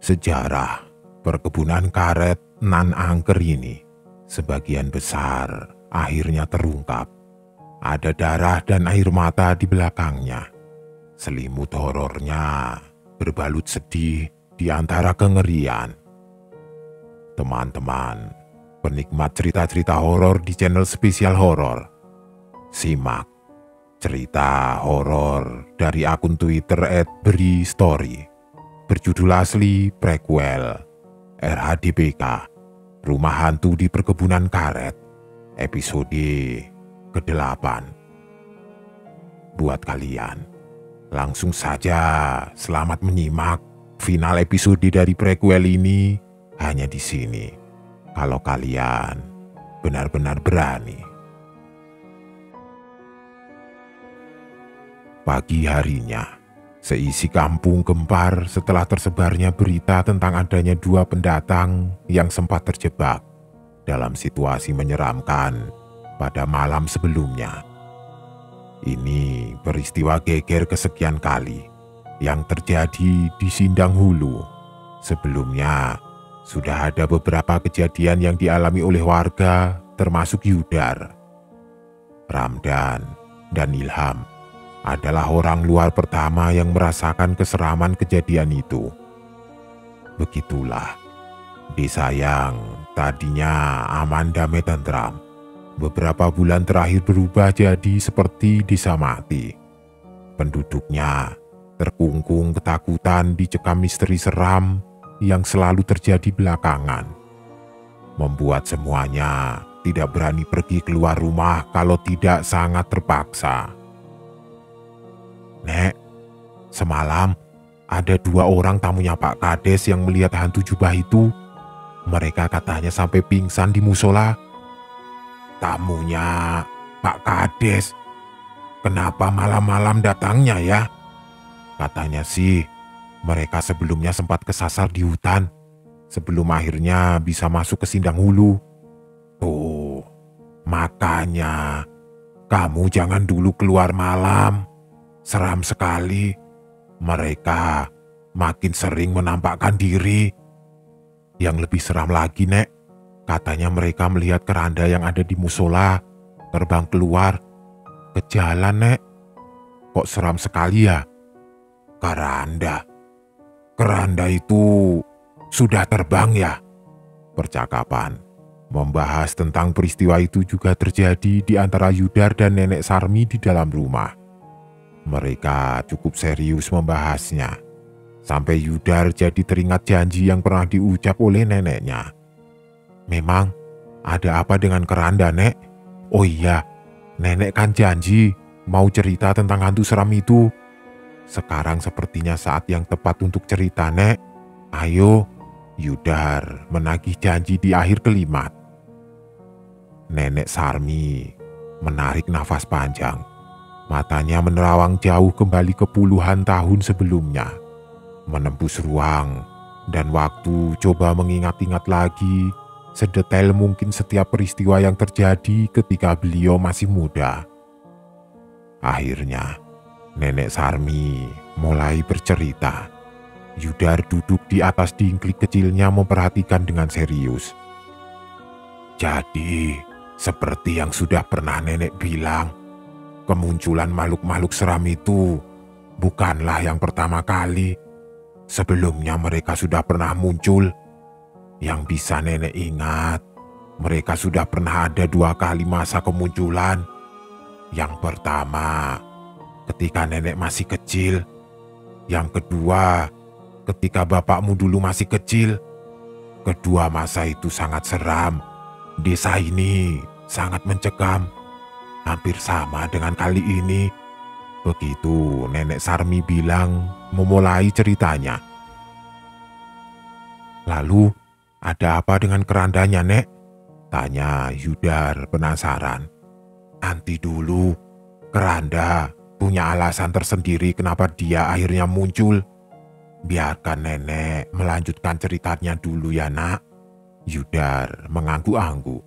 Sejarah perkebunan karet nan angker ini sebagian besar akhirnya terungkap. Ada darah dan air mata di belakangnya. Selimut horornya berbalut sedih di antara kengerian. Teman-teman, penikmat cerita-cerita horor di channel Spesial Horor, simak cerita horor dari akun Twitter @beristory berjudul asli prequel RHDBK Rumah Hantu di Perkebunan Karet episode ke-8. Buat kalian, langsung saja selamat menyimak final episode dari prequel ini hanya di sini. Kalau kalian benar-benar berani. Pagi harinya, seisi kampung gempar setelah tersebarnya berita tentang adanya dua pendatang yang sempat terjebak dalam situasi menyeramkan pada malam sebelumnya. Ini peristiwa geger kesekian kali yang terjadi di Sindang Hulu. Sebelumnya, sudah ada beberapa kejadian yang dialami oleh warga, termasuk Yudar. Ramdan dan Ilham adalah orang luar pertama yang merasakan keseraman kejadian itu. Begitulah, desa yang tadinya aman damai tentram, beberapa bulan terakhir berubah jadi seperti desa mati. Penduduknya terkungkung ketakutan dicekam misteri seram yang selalu terjadi belakangan, membuat semuanya tidak berani pergi keluar rumah kalau tidak sangat terpaksa. Nek, semalam ada dua orang tamunya Pak Kades yang melihat hantu jubah itu. Mereka katanya sampai pingsan di musola. Tamunya Pak Kades? Kenapa malam-malam datangnya ya? Katanya sih, mereka sebelumnya sempat kesasar di hutan sebelum akhirnya bisa masuk ke Sindang Hulu. Tuh, makanya kamu jangan dulu keluar malam. Seram sekali. Mereka makin sering menampakkan diri. Yang lebih seram lagi, Nek, katanya mereka melihat keranda yang ada di musola terbang keluar ke jalan, Nek. Kok seram sekali ya? Keranda itu sudah terbang ya? Percakapan membahas tentang peristiwa itu juga terjadi di antara Yudar dan Nenek Sarmi di dalam rumah. Mereka cukup serius membahasnya, sampai Yudar jadi teringat janji yang pernah diucap oleh neneknya. Memang ada apa dengan keranda, Nek? Oh iya, nenek kan janji mau cerita tentang hantu seram itu. Sekarang sepertinya saat yang tepat untuk cerita, Nek. Ayo, Yudar menagih janji di akhir kalimat. Nenek Sarmi menarik nafas panjang. Matanya menerawang jauh kembali ke puluhan tahun sebelumnya. Menembus ruang dan waktu, coba mengingat-ingat lagi sedetail mungkin setiap peristiwa yang terjadi ketika beliau masih muda. Akhirnya, Nenek Sarmi mulai bercerita. Yudar duduk di atas dingklik kecilnya memperhatikan dengan serius. Jadi, seperti yang sudah pernah nenek bilang, kemunculan makhluk-makhluk seram itu bukanlah yang pertama kali. Sebelumnya mereka sudah pernah muncul. Yang bisa nenek ingat, mereka sudah pernah ada 2 kali masa kemunculan. Yang pertama, ketika nenek masih kecil. Yang kedua, ketika bapakmu dulu masih kecil. Kedua masa itu sangat seram. Desa ini sangat mencekam. Hampir sama dengan kali ini. Begitu Nenek Sarmi bilang memulai ceritanya. Lalu, ada apa dengan kerandanya, Nek? Tanya Yudar penasaran. Nanti dulu, keranda punya alasan tersendiri kenapa dia akhirnya muncul. Biarkan nenek melanjutkan ceritanya dulu ya, Nak. Yudar mengangguk-angguk.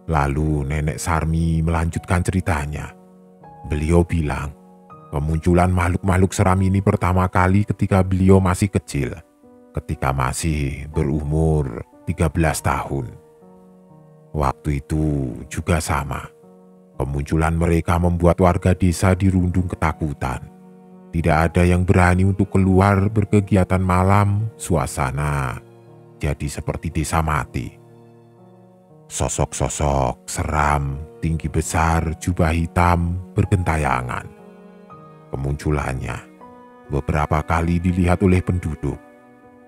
Lalu Nenek Sarmi melanjutkan ceritanya. Beliau bilang, kemunculan makhluk-makhluk seram ini pertama kali ketika beliau masih kecil. ketika masih berumur 13 tahun. Waktu itu juga sama. Kemunculan mereka membuat warga desa dirundung ketakutan. Tidak ada yang berani untuk keluar berkegiatan malam, suasana jadi seperti desa mati. Sosok-sosok seram, tinggi besar, jubah hitam, bergentayangan. Kemunculannya beberapa kali dilihat oleh penduduk.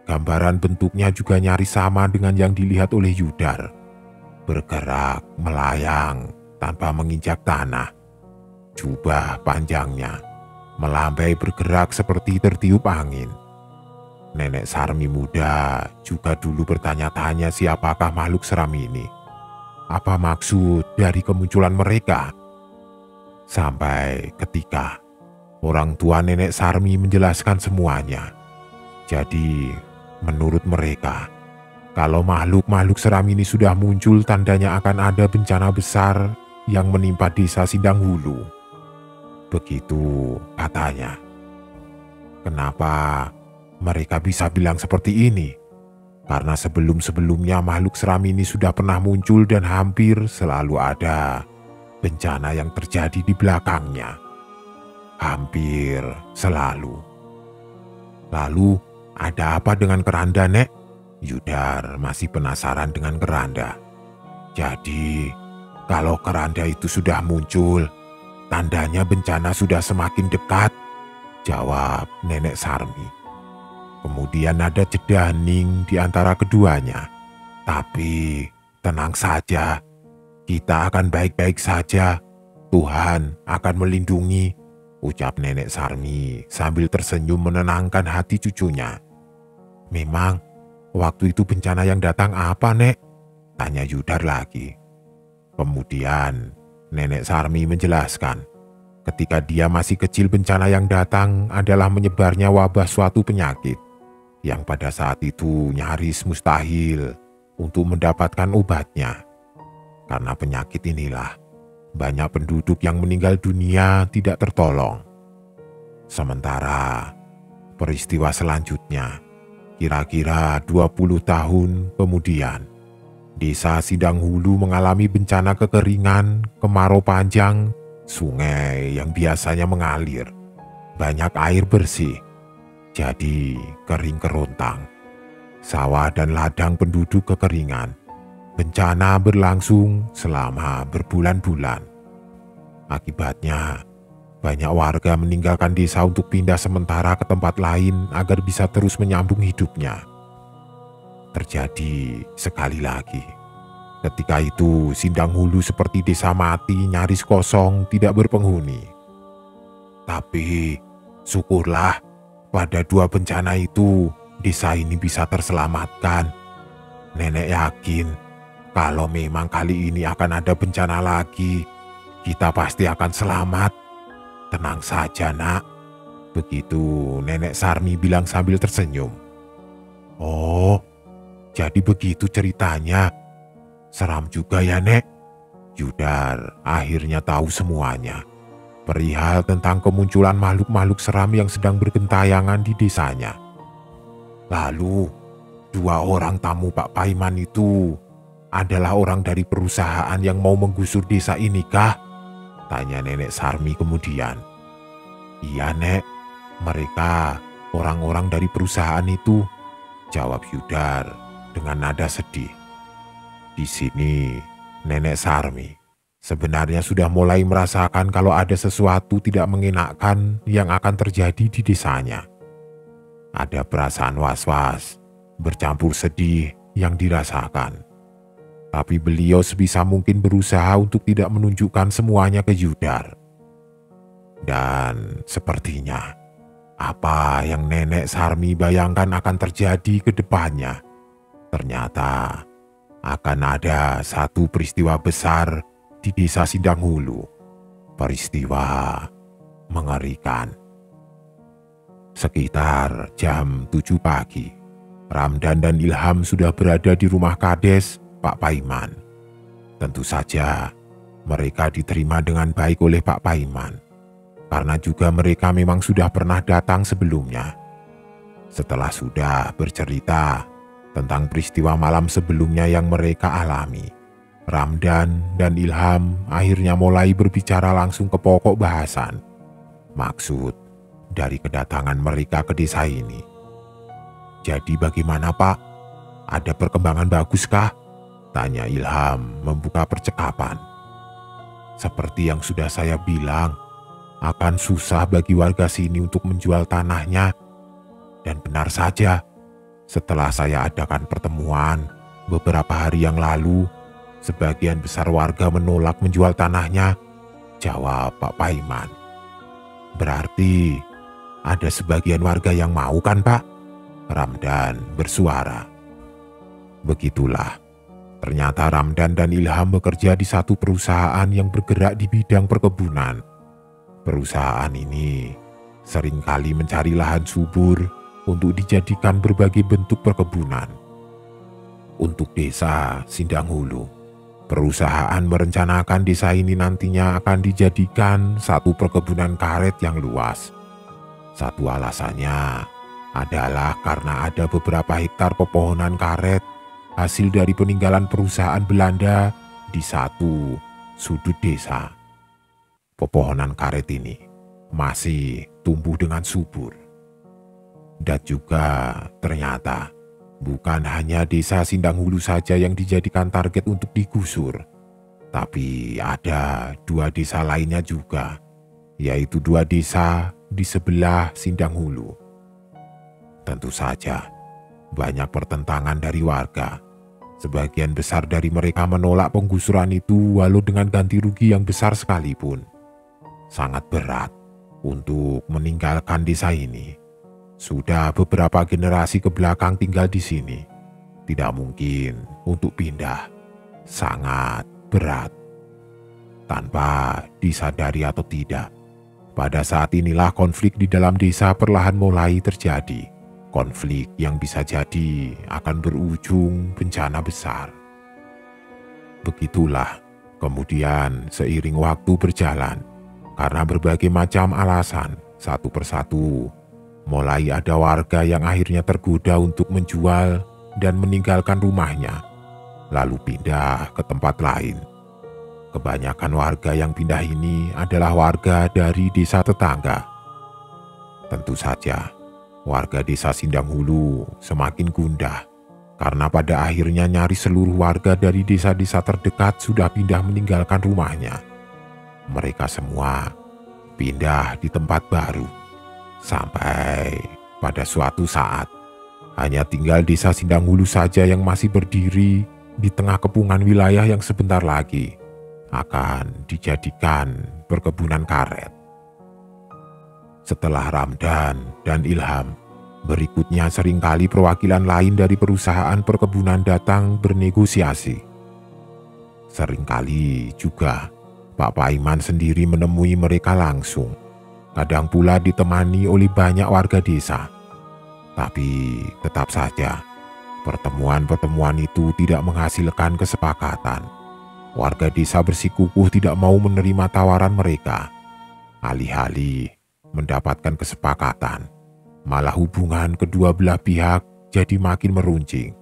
Gambaran bentuknya juga nyaris sama dengan yang dilihat oleh Yudar. Bergerak, melayang, tanpa menginjak tanah. Jubah panjangnya melambai bergerak seperti tertiup angin. Nenek Sarmi muda juga dulu bertanya-tanya siapakah makhluk seram ini. Apa maksud dari kemunculan mereka? Sampai ketika orang tua nenek Sarmi menjelaskan semuanya. Jadi menurut mereka, kalau makhluk-makhluk seram ini sudah muncul, tandanya akan ada bencana besar yang menimpa desa Sindanghulu. Begitu katanya. Kenapa mereka bisa bilang seperti ini? Karena sebelum-sebelumnya makhluk seram ini sudah pernah muncul dan hampir selalu ada bencana yang terjadi di belakangnya. Hampir selalu. Lalu ada apa dengan keranda, Nek? Yudar masih penasaran dengan keranda. Jadi kalau keranda itu sudah muncul, tandanya bencana sudah semakin dekat, jawab Nenek Sarmi. Kemudian ada jeda hening di antara keduanya. Tapi tenang saja, kita akan baik-baik saja. Tuhan akan melindungi, ucap Nenek Sarmi sambil tersenyum menenangkan hati cucunya. Memang waktu itu bencana yang datang apa, Nek? Tanya Yudar lagi. Kemudian Nenek Sarmi menjelaskan, ketika dia masih kecil bencana yang datang adalah menyebarnya wabah suatu penyakit yang pada saat itu nyaris mustahil untuk mendapatkan obatnya. Karena penyakit inilah banyak penduduk yang meninggal dunia tidak tertolong. Sementara peristiwa selanjutnya, kira-kira 20 tahun kemudian, desa Sindanghulu mengalami bencana kekeringan, kemarau panjang, sungai yang biasanya mengalir, banyak air bersih, jadi kering kerontang. Sawah dan ladang penduduk kekeringan. Bencana berlangsung selama berbulan-bulan. Akibatnya, banyak warga meninggalkan desa untuk pindah sementara ke tempat lain agar bisa terus menyambung hidupnya. Terjadi sekali lagi. Ketika itu Sindanghulu seperti desa mati, nyaris kosong, tidak berpenghuni. Tapi syukurlah pada dua bencana itu desa ini bisa terselamatkan. Nenek yakin kalau memang kali ini akan ada bencana lagi, kita pasti akan selamat. Tenang saja, Nak. Begitu Nenek Sarmi bilang sambil tersenyum. Oh, jadi begitu ceritanya. Seram juga ya, Nek. Yudar akhirnya tahu semuanya. Perihal tentang kemunculan makhluk-makhluk seram yang sedang bergentayangan di desanya. Lalu, dua orang tamu Pak Paiman itu adalah orang dari perusahaan yang mau menggusur desa ini kah? Tanya Nenek Sarmi kemudian. Iya, Nek, mereka orang-orang dari perusahaan itu, jawab Yudar dengan nada sedih. Di sini, Nenek Sarmi sebenarnya sudah mulai merasakan kalau ada sesuatu tidak mengenakan yang akan terjadi di desanya. Ada perasaan was-was, bercampur sedih yang dirasakan. Tapi beliau sebisa mungkin berusaha untuk tidak menunjukkan semuanya ke Yudar. Dan sepertinya, apa yang Nenek Sarmi bayangkan akan terjadi ke depannya, ternyata akan ada satu peristiwa besar di desa Sindanghulu. Peristiwa mengerikan. Sekitar jam 7 pagi, Ramdan dan Ilham sudah berada di rumah Kades Pak Paiman. Tentu saja mereka diterima dengan baik oleh Pak Paiman, karena juga mereka memang sudah pernah datang sebelumnya. Setelah sudah bercerita tentang peristiwa malam sebelumnya yang mereka alami, Ramdan dan Ilham akhirnya mulai berbicara langsung ke pokok bahasan. Maksud dari kedatangan mereka ke desa ini. "Jadi bagaimana, Pak? Ada perkembangan baguskah?" tanya Ilham membuka percakapan. "Seperti yang sudah saya bilang, akan susah bagi warga sini untuk menjual tanahnya. Dan benar saja, setelah saya adakan pertemuan beberapa hari yang lalu, sebagian besar warga menolak menjual tanahnya," jawab Pak Paiman. "Berarti ada sebagian warga yang mau kan, Pak?" Ramdan bersuara. Begitulah, ternyata Ramdan dan Ilham bekerja di satu perusahaan yang bergerak di bidang perkebunan. Perusahaan ini seringkali mencari lahan subur untuk dijadikan berbagai bentuk perkebunan. Untuk desa Sindang Hulu, perusahaan merencanakan desa ini nantinya akan dijadikan satu perkebunan karet yang luas. Satu alasannya adalah karena ada beberapa hektar pepohonan karet hasil dari peninggalan perusahaan Belanda di satu sudut desa. Pepohonan karet ini masih tumbuh dengan subur. Dan juga ternyata bukan hanya desa Sindang Hulu saja yang dijadikan target untuk digusur, tapi ada 2 desa lainnya juga, yaitu 2 desa di sebelah Sindang Hulu. Tentu saja banyak pertentangan dari warga. Sebagian besar dari mereka menolak penggusuran itu walau dengan ganti rugi yang besar sekalipun. Sangat berat untuk meninggalkan desa ini. Sudah beberapa generasi ke belakang tinggal di sini. Tidak mungkin untuk pindah. Sangat berat. Tanpa disadari atau tidak, pada saat inilah konflik di dalam desa perlahan mulai terjadi. Konflik yang bisa jadi akan berujung bencana besar. Begitulah, kemudian seiring waktu berjalan, karena berbagai macam alasan, satu persatu, mulai ada warga yang akhirnya tergoda untuk menjual dan meninggalkan rumahnya, lalu pindah ke tempat lain. Kebanyakan warga yang pindah ini adalah warga dari desa tetangga. Tentu saja, warga desa Sindang Hulu semakin gundah karena pada akhirnya nyaris seluruh warga dari desa-desa terdekat sudah pindah meninggalkan rumahnya. Mereka semua pindah di tempat baru. Sampai pada suatu saat, hanya tinggal desa Sindang Hulu saja yang masih berdiri di tengah kepungan wilayah yang sebentar lagi akan dijadikan perkebunan karet. Setelah Ramdan dan Ilham, berikutnya seringkali perwakilan lain dari perusahaan perkebunan datang bernegosiasi. Seringkali juga Pak Paiman sendiri menemui mereka langsung. Kadang pula ditemani oleh banyak warga desa. Tapi tetap saja, pertemuan-pertemuan itu tidak menghasilkan kesepakatan. Warga desa bersikukuh tidak mau menerima tawaran mereka. Alih-alih mendapatkan kesepakatan, malah hubungan kedua belah pihak jadi makin meruncing,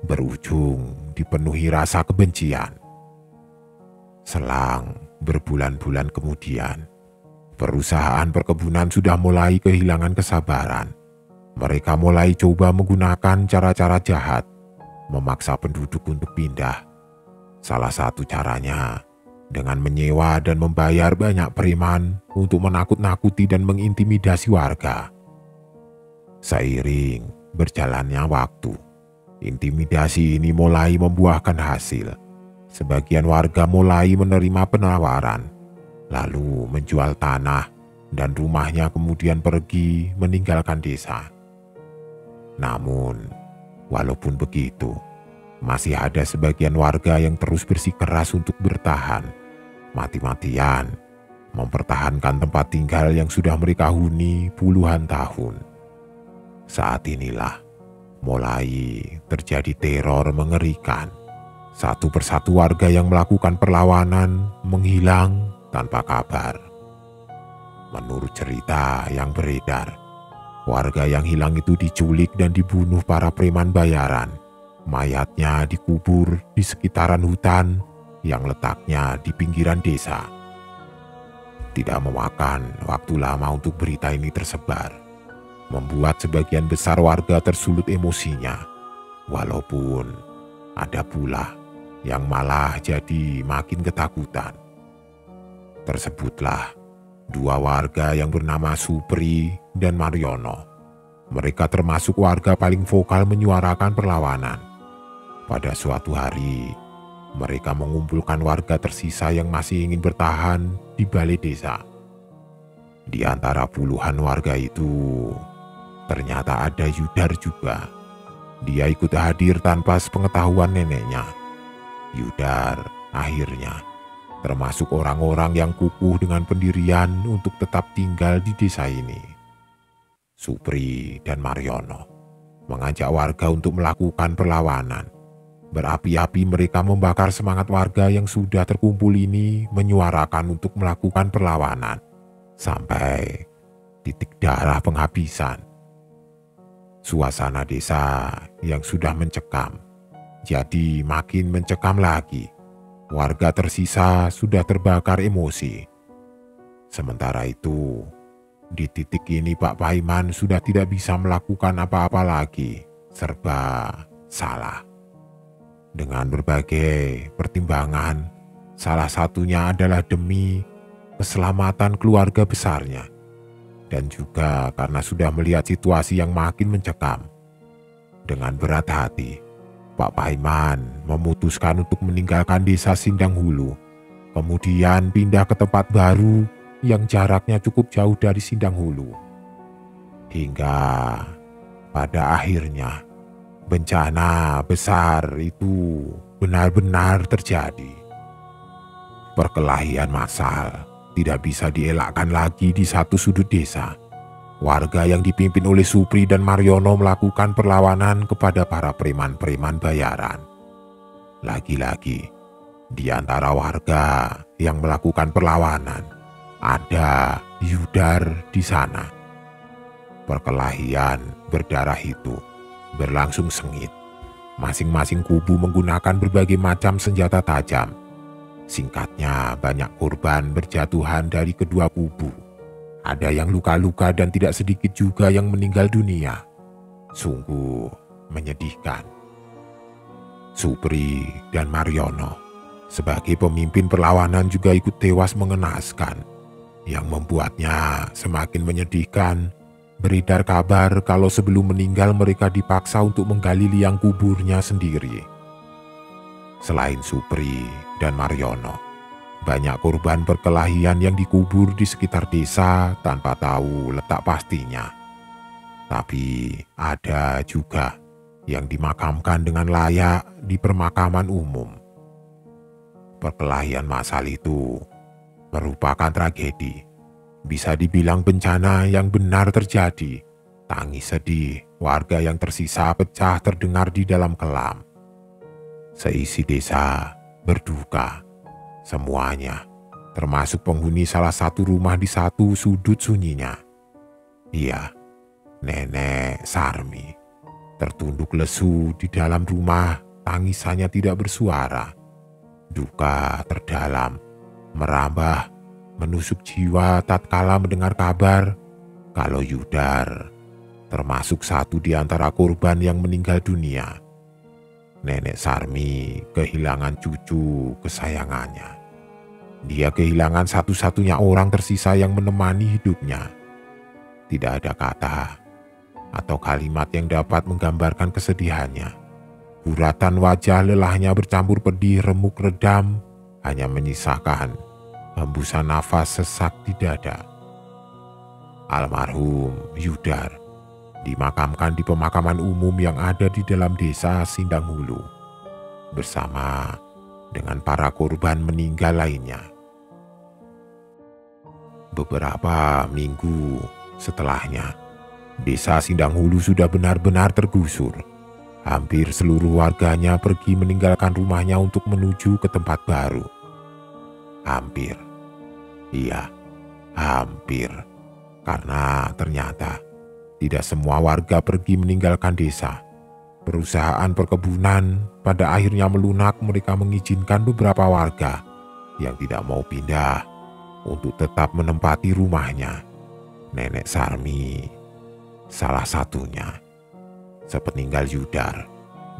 berujung dipenuhi rasa kebencian. Selang berbulan-bulan kemudian, perusahaan perkebunan sudah mulai kehilangan kesabaran. Mereka mulai coba menggunakan cara-cara jahat, memaksa penduduk untuk pindah. Salah satu caranya dengan menyewa dan membayar banyak preman untuk menakut-nakuti dan mengintimidasi warga. Seiring berjalannya waktu, intimidasi ini mulai membuahkan hasil. Sebagian warga mulai menerima penawaran, lalu menjual tanah dan rumahnya, kemudian pergi meninggalkan desa. Namun, walaupun begitu, masih ada sebagian warga yang terus bersikeras untuk bertahan, mati-matian mempertahankan tempat tinggal yang sudah mereka huni puluhan tahun. Saat inilah mulai terjadi teror mengerikan. Satu persatu warga yang melakukan perlawanan menghilang tanpa kabar. Menurut cerita yang beredar, Warga yang hilang itu diculik dan dibunuh para preman bayaran. Mayatnya dikubur di sekitaran hutan yang letaknya di pinggiran desa. Tidak memakan waktu lama untuk berita ini tersebar, membuat sebagian besar warga tersulut emosinya. Walaupun ada pula yang malah jadi makin ketakutan. Tersebutlah dua warga yang bernama Supri dan Mariono. Mereka termasuk warga paling vokal menyuarakan perlawanan. Pada suatu hari, mereka mengumpulkan warga tersisa yang masih ingin bertahan di balai desa. Di antara puluhan warga itu, ternyata ada Yudar juga. Dia ikut hadir tanpa sepengetahuan neneknya. Yudar akhirnya termasuk orang-orang yang kukuh dengan pendirian untuk tetap tinggal di desa ini. Supri dan Mariono mengajak warga untuk melakukan perlawanan. Berapi-api mereka membakar semangat warga yang sudah terkumpul ini menyuarakan untuk melakukan perlawanan sampai titik darah penghabisan. Suasana desa yang sudah mencekam jadi makin mencekam lagi. Warga tersisa sudah terbakar emosi. Sementara itu, di titik ini Pak Paiman sudah tidak bisa melakukan apa-apa lagi, serba salah. Dengan berbagai pertimbangan, salah satunya adalah demi keselamatan keluarga besarnya, dan juga karena sudah melihat situasi yang makin mencekam. Dengan berat hati, Pak Paiman memutuskan untuk meninggalkan desa Sindanghulu, kemudian pindah ke tempat baru yang jaraknya cukup jauh dari Sindanghulu. Hingga pada akhirnya bencana besar itu benar-benar terjadi. Perkelahian massal tidak bisa dielakkan lagi di satu sudut desa. Warga yang dipimpin oleh Supri dan Mariono melakukan perlawanan kepada para preman-preman bayaran. Lagi-lagi, di antara warga yang melakukan perlawanan, ada Yudar di sana. Perkelahian berdarah itu berlangsung sengit. Masing-masing kubu menggunakan berbagai macam senjata tajam. Singkatnya, banyak korban berjatuhan dari kedua kubu. Ada yang luka-luka dan tidak sedikit juga yang meninggal dunia. Sungguh menyedihkan. Supri dan Mariono sebagai pemimpin perlawanan juga ikut tewas mengenaskan. Yang membuatnya semakin menyedihkan, beredar kabar kalau sebelum meninggal mereka dipaksa untuk menggali liang kuburnya sendiri. Selain Supri dan Mariono, banyak korban perkelahian yang dikubur di sekitar desa tanpa tahu letak pastinya. Tapi ada juga yang dimakamkan dengan layak di permakaman umum. Perkelahian massal itu merupakan tragedi. Bisa dibilang bencana yang benar terjadi. Tangis sedih warga yang tersisa pecah terdengar di dalam kelam. Seisi desa berduka. Semuanya, termasuk penghuni salah satu rumah di satu sudut sunyinya. Iya, Nenek Sarmi tertunduk lesu di dalam rumah, tangisannya tidak bersuara. Duka terdalam merambah, menusuk jiwa tatkala mendengar kabar kalau Yudar termasuk satu di antara korban yang meninggal dunia. Nenek Sarmi kehilangan cucu kesayangannya. Dia kehilangan satu-satunya orang tersisa yang menemani hidupnya. Tidak ada kata atau kalimat yang dapat menggambarkan kesedihannya. Guratan wajah lelahnya bercampur pedih remuk redam, hanya menyisakan hembusan nafas sesak di dada. Almarhum Yudar dimakamkan di pemakaman umum yang ada di dalam desa Sindanghulu, bersama dengan para korban meninggal lainnya. Beberapa minggu setelahnya, desa Sindanghulu sudah benar-benar tergusur. Hampir seluruh warganya pergi meninggalkan rumahnya untuk menuju ke tempat baru. Hampir, iya, hampir, karena ternyata Tidak semua warga pergi meninggalkan desa. Perusahaan perkebunan pada akhirnya melunak. Mereka mengizinkan beberapa warga yang tidak mau pindah untuk tetap menempati rumahnya. Nenek Sarmi salah satunya. Sepeninggal Yudar,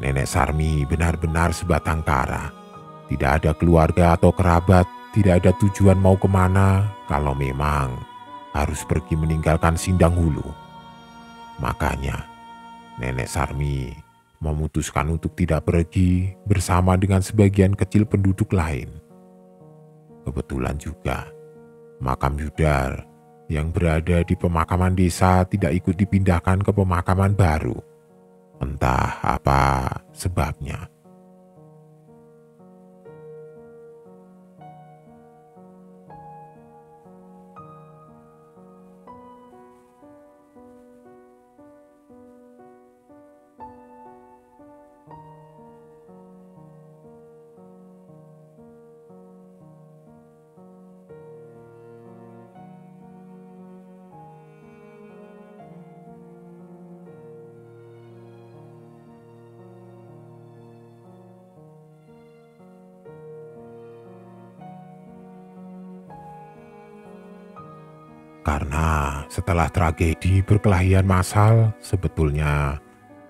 Nenek Sarmi benar-benar sebatang kara. Tidak ada keluarga atau kerabat, tidak ada tujuan mau kemana kalau memang harus pergi meninggalkan Sindanghulu. Makanya Nenek Sarmi memutuskan untuk tidak pergi bersama dengan sebagian kecil penduduk lain. Kebetulan juga makam Yudar yang berada di pemakaman desa tidak ikut dipindahkan ke pemakaman baru. Entah apa sebabnya. Karena setelah tragedi perkelahian massal, sebetulnya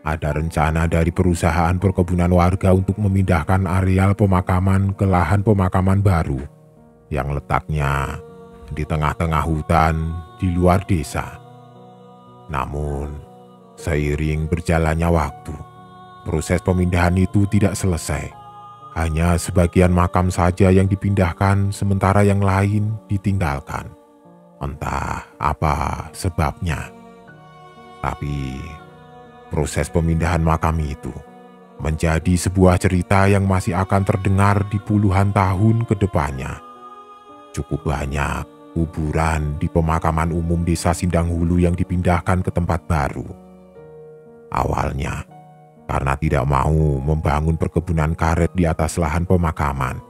ada rencana dari perusahaan perkebunan warga untuk memindahkan areal pemakaman ke lahan pemakaman baru yang letaknya di tengah-tengah hutan di luar desa. Namun, seiring berjalannya waktu, proses pemindahan itu tidak selesai. Hanya sebagian makam saja yang dipindahkan, sementara yang lain ditinggalkan. Entah apa sebabnya. Tapi proses pemindahan makam itu menjadi sebuah cerita yang masih akan terdengar di puluhan tahun ke depannya. Cukup banyak kuburan di pemakaman umum desa Sindanghulu yang dipindahkan ke tempat baru. Awalnya, karena tidak mau membangun perkebunan karet di atas lahan pemakaman,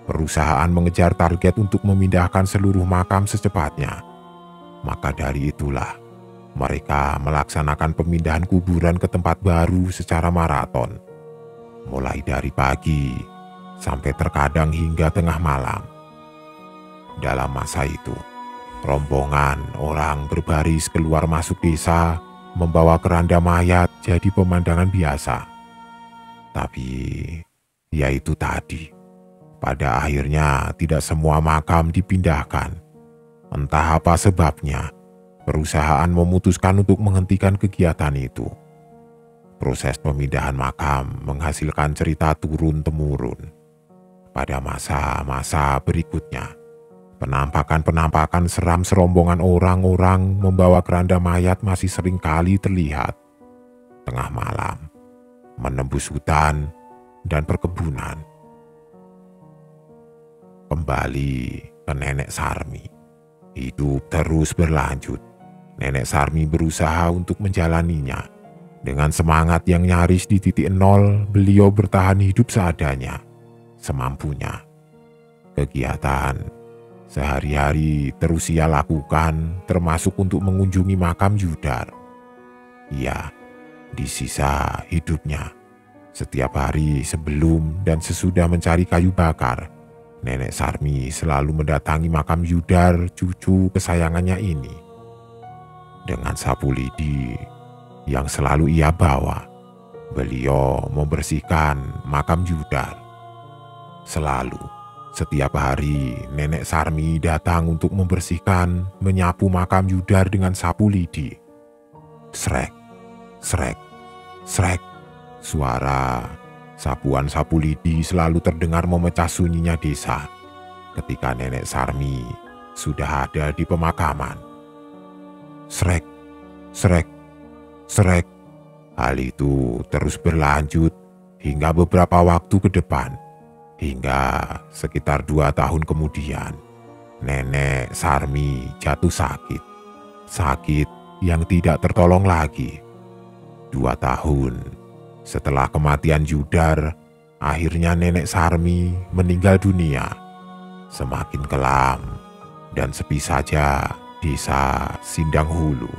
perusahaan mengejar target untuk memindahkan seluruh makam secepatnya. Maka dari itulah, mereka melaksanakan pemindahan kuburan ke tempat baru secara maraton. Mulai dari pagi, sampai terkadang hingga tengah malam. Dalam masa itu, rombongan orang berbaris keluar masuk desa, membawa keranda mayat jadi pemandangan biasa. Tapi, ya itu tadi. Pada akhirnya tidak semua makam dipindahkan. Entah apa sebabnya, perusahaan memutuskan untuk menghentikan kegiatan itu. Proses pemindahan makam menghasilkan cerita turun-temurun. Pada masa-masa berikutnya, penampakan-penampakan seram serombongan orang-orang membawa keranda mayat masih sering kali terlihat. Tengah malam, menembus hutan dan perkebunan. Kembali ke Nenek Sarmi. Hidup terus berlanjut. Nenek Sarmi berusaha untuk menjalaninya. Dengan semangat yang nyaris di titik nol, beliau bertahan hidup seadanya, semampunya. Kegiatan sehari-hari terus ia lakukan, termasuk untuk mengunjungi makam Yudar. Ia, di sisa hidupnya, setiap hari sebelum dan sesudah mencari kayu bakar, Nenek Sarmi selalu mendatangi makam Yudar, cucu kesayangannya ini. Dengan sapu lidi yang selalu ia bawa, beliau membersihkan makam Yudar. Selalu, setiap hari Nenek Sarmi datang untuk membersihkan, menyapu makam Yudar dengan sapu lidi. Srek, srek, srek, suara sapuan sapu lidi selalu terdengar memecah sunyinya desa ketika Nenek Sarmi sudah ada di pemakaman. Srek, srek, srek. Hal itu terus berlanjut hingga beberapa waktu ke depan. Hingga sekitar 2 tahun kemudian, Nenek Sarmi jatuh sakit. Sakit yang tidak tertolong lagi. 2 tahun setelah kematian Yudar, akhirnya Nenek Sarmi meninggal dunia. Semakin kelam dan sepi saja desa Sindanghulu.